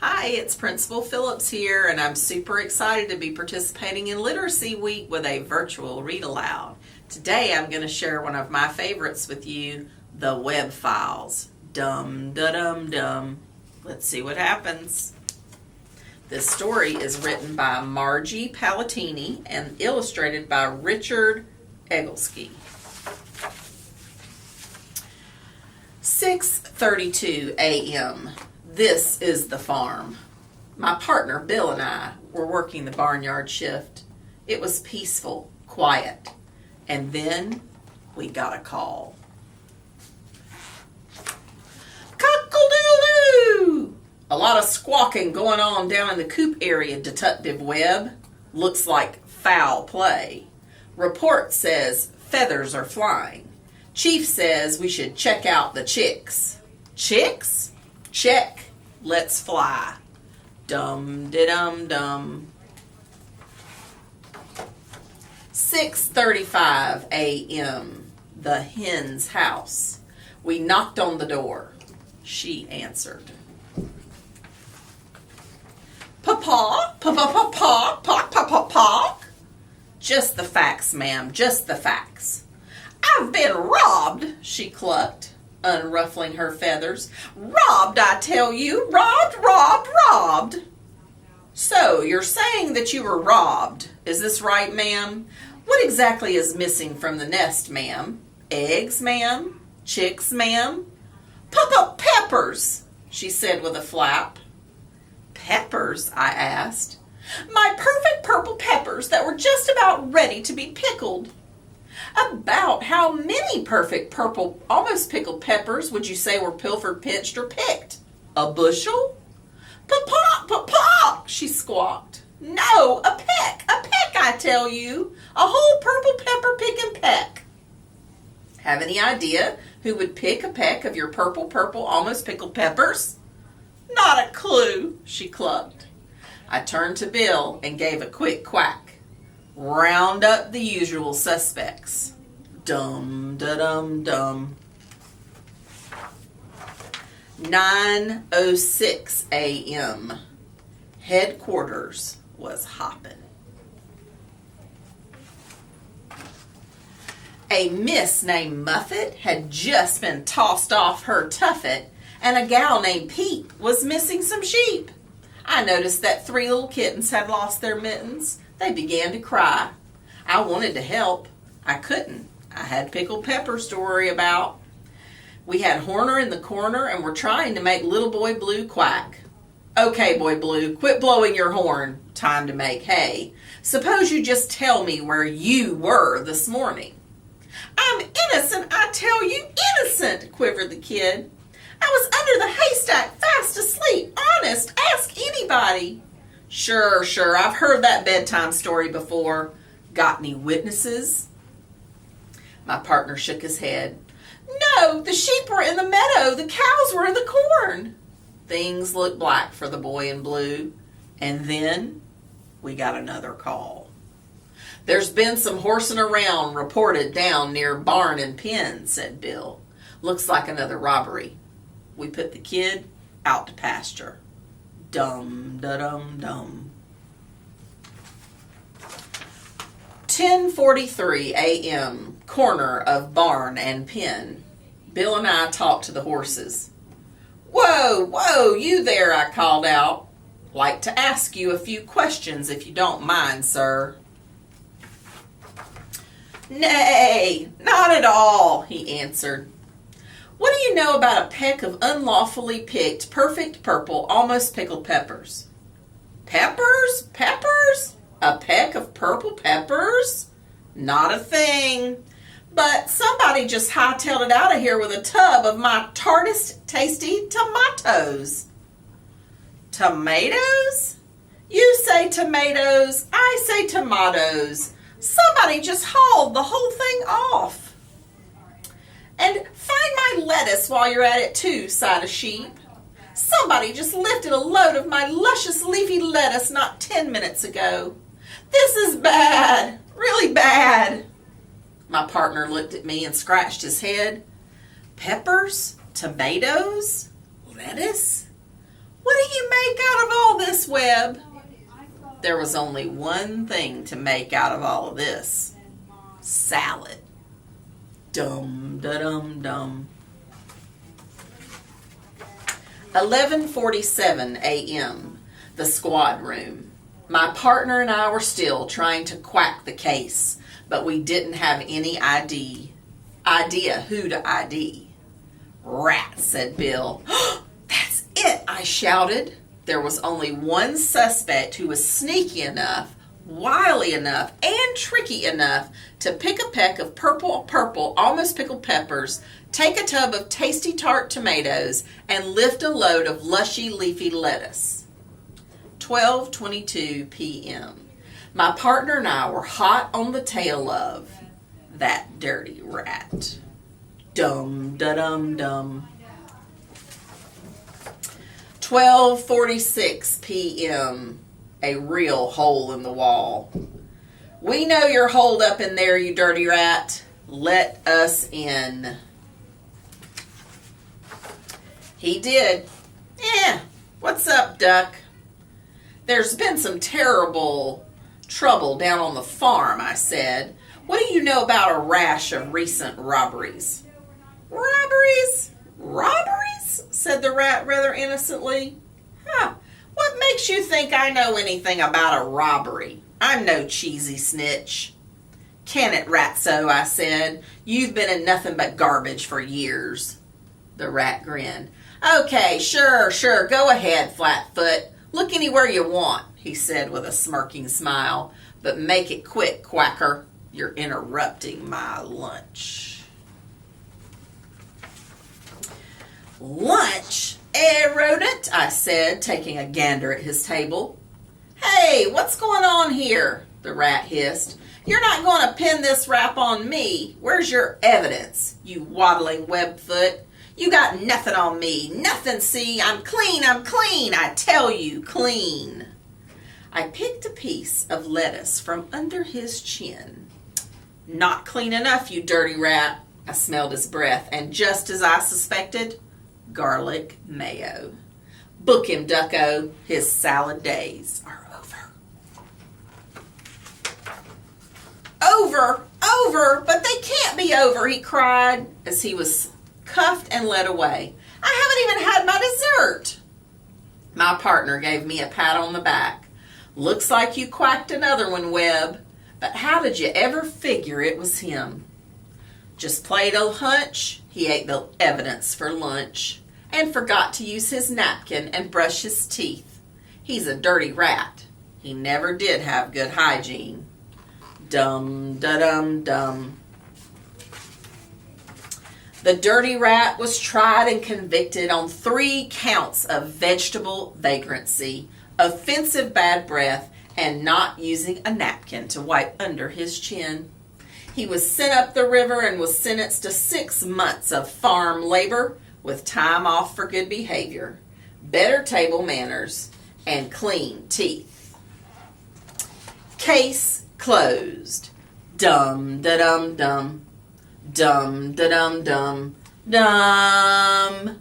Hi, it's Principal Phillips here, and I'm super excited to be participating in Literacy Week with a virtual read aloud. Today I'm going to share one of my favorites with you, the web files. Dum-da-dum-dum. Let's see what happens. This story is written by Margie Palatini and illustrated by Richard Egglesky. 6:32 a.m. This is the farm. My partner Bill and I were working the barnyard shift. It was peaceful, quiet, and then we got a call. Cockle-doodle-doo! A lot of squawking going on down in the coop area, Detective Webb. Looks like foul play. Report says feathers are flying. Chief says we should check out the chicks. Chicks? Check. Let's fly. Dum-de-dum-dum. 6:35 a.m. The hen's house. We knocked on the door. She answered. Papa? Papa? Papa? Papa? Papa? Just the facts, ma'am. Just the facts. I've been robbed, she clucked, unruffling her feathers. Robbed, I tell you. Robbed. So, you're saying that you were robbed. Is this right, ma'am? What exactly is missing from the nest, ma'am? Eggs, ma'am? Chicks, ma'am? Papa, peppers, she said with a flap. Peppers? I asked. My perfect purple peppers that were just about ready to be pickled. About how many perfect purple, almost pickled peppers would you say were pilfered, pinched, or picked? A bushel? Papa, she squawked. No, a peck, I tell you. A whole purple pepper pick and peck. Have any idea who would pick a peck of your purple, almost pickled peppers? Not a clue, she clucked. I turned to Bill and gave a quick quack. Round up the usual suspects. Dum-da-dum-dum. 9:06 a.m. Headquarters was hopping. A miss named Muffet had just been tossed off her tuffet, and a gal named Pete was missing some sheep. I noticed that 3 little kittens had lost their mittens. They began to cry. I wanted to help. I couldn't. I had pickled peppers to worry about. We had Horner in the corner and were trying to make Little Boy Blue quack. Okay, Boy Blue, quit blowing your horn. Time to make hay. Suppose you just tell me where you were this morning. I'm innocent, I tell you, innocent, quivered the kid. I was under the haystack, fast asleep. Honest, ask anybody. Sure, I've heard that bedtime story before. Got any witnesses? My partner shook his head. No, the sheep were in the meadow. The cows were in the corn. Things looked black for the boy in blue. And then we got another call. There's been some horsing around reported down near barn and pen, said Bill. Looks like another robbery. We put the kid out to pasture. Dum-da-dum-dum. 10:43 a.m. Corner of barn and pen. Bill and I talked to the horses. Whoa, you there, I called out. Like to ask you a few questions if you don't mind, sir. Nay, not at all, he answered. What do you know about a peck of unlawfully picked, perfect purple, almost pickled peppers? Peppers? A peck of purple peppers? Not a thing. But somebody just hightailed it out of here with a tub of my tartest, tasty tomatoes. Tomatoes? You say tomatoes, I say tomatoes. Somebody just hauled the whole thing off. And find my lettuce while you're at it too, sighed a sheep. Somebody just lifted a load of my luscious leafy lettuce not 10 minutes ago. This is bad, really bad. My partner looked at me and scratched his head. Peppers? Tomatoes? Lettuce? What do you make out Webb. There was only one thing to make out of all of this. Salad. Dum-da-dum-dum. 11:47 a.m. The squad room. My partner and I were still trying to quack the case, but we didn't have any idea who to ID. Rat, said Bill. That's it, I shouted. There was only one suspect who was sneaky enough, wily enough, and tricky enough to pick a peck of purple, almost pickled peppers, take a tub of tasty tart tomatoes, and lift a load of lushy leafy lettuce. 12:22 p.m. My partner and I were hot on the tail of that dirty rat. Dum-da-dum-dum. 12:46 p.m. A real hole in the wall. We know you're holed up in there, you dirty rat. Let us in. He did. What's up, Duck? There's been some terrible trouble down on the farm, I said. What do you know about a rash of recent robberies? Robberies? Robberies? Said the rat rather innocently. What makes you think I know anything about a robbery? I'm no cheesy snitch. Can it, Ratso, I said. You've been in nothing but garbage for years. The rat grinned. Okay, sure, go ahead, Flatfoot. Look anywhere you want, he said with a smirking smile. But make it quick, Quacker. You're interrupting my lunch. Lunch? Rodent, I said, taking a gander at his table. Hey, what's going on here? The rat hissed. You're not going to pin this rap on me. Where's your evidence, you waddling webfoot? You got nothing on me. Nothing, see? I'm clean. I tell you, clean. I picked a piece of lettuce from under his chin. Not clean enough, you dirty rat. I smelled his breath, and just as I suspected, garlic mayo. Book him, Ducko. His salad days are over. Over, but they can't be over, he cried as he was cuffed and led away. I haven't even had my dessert. My partner gave me a pat on the back. Looks like you quacked another one, Webb. But how did you ever figure it was him? Just played a hunch. He ate the evidence for lunch and forgot to use his napkin and brush his teeth. He's a dirty rat. He never did have good hygiene. Dum-da-dum-dum. The dirty rat was tried and convicted on 3 counts of vegetable vagrancy, offensive bad breath, and not using a napkin to wipe under his chin. He was sent up the river and was sentenced to 6 months of farm labor with time off for good behavior, better table manners, and clean teeth. Case closed. Dum-da-dum-dum. Dum-da-dum-dum. Dum.